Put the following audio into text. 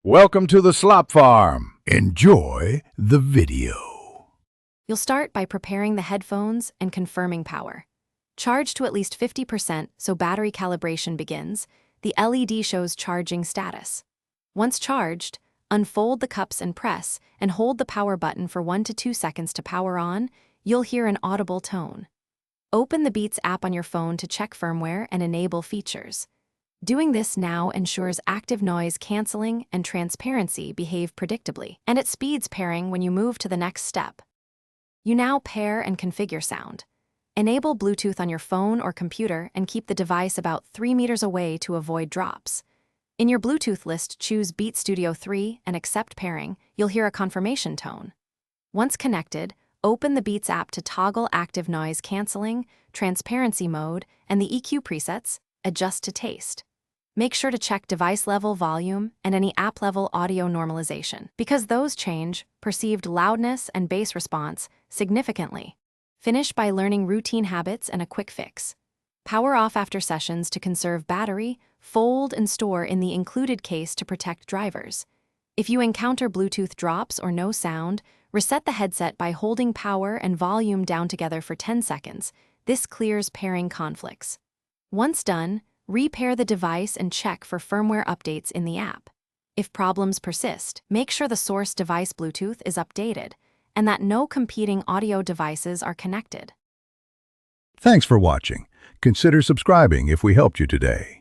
Welcome to the Slop Farm. Enjoy the video. You'll start by preparing the headphones and confirming power. Charge to at least 50% so battery calibration begins. The LED shows charging status. Once charged, unfold the cups and press, and hold the power button for 1 to 2 seconds to power on. You'll hear an audible tone. Open the Beats app on your phone to check firmware and enable features. Doing this now ensures active noise canceling and transparency behave predictably, and it speeds pairing when you move to the next step. You now pair and configure sound. Enable Bluetooth on your phone or computer and keep the device about 3 meters away to avoid drops. In your Bluetooth list, choose Beat Studio 3 and accept pairing. You'll hear a confirmation tone. Once connected, open the Beats app to toggle active noise canceling, transparency mode, and the EQ presets. Adjust to taste. Make sure to check device-level volume and any app-level audio normalization, because those change perceived loudness and bass response significantly. Finish by learning routine habits and a quick fix. Power off after sessions to conserve battery, fold and store in the included case to protect drivers. If you encounter Bluetooth drops or no sound, reset the headset by holding power and volume down together for 10 seconds. This clears pairing conflicts. Once done, repair the device and check for firmware updates in the app. If problems persist, make sure the source device Bluetooth is updated and that no competing audio devices are connected. Thanks for watching. Consider subscribing if we helped you today.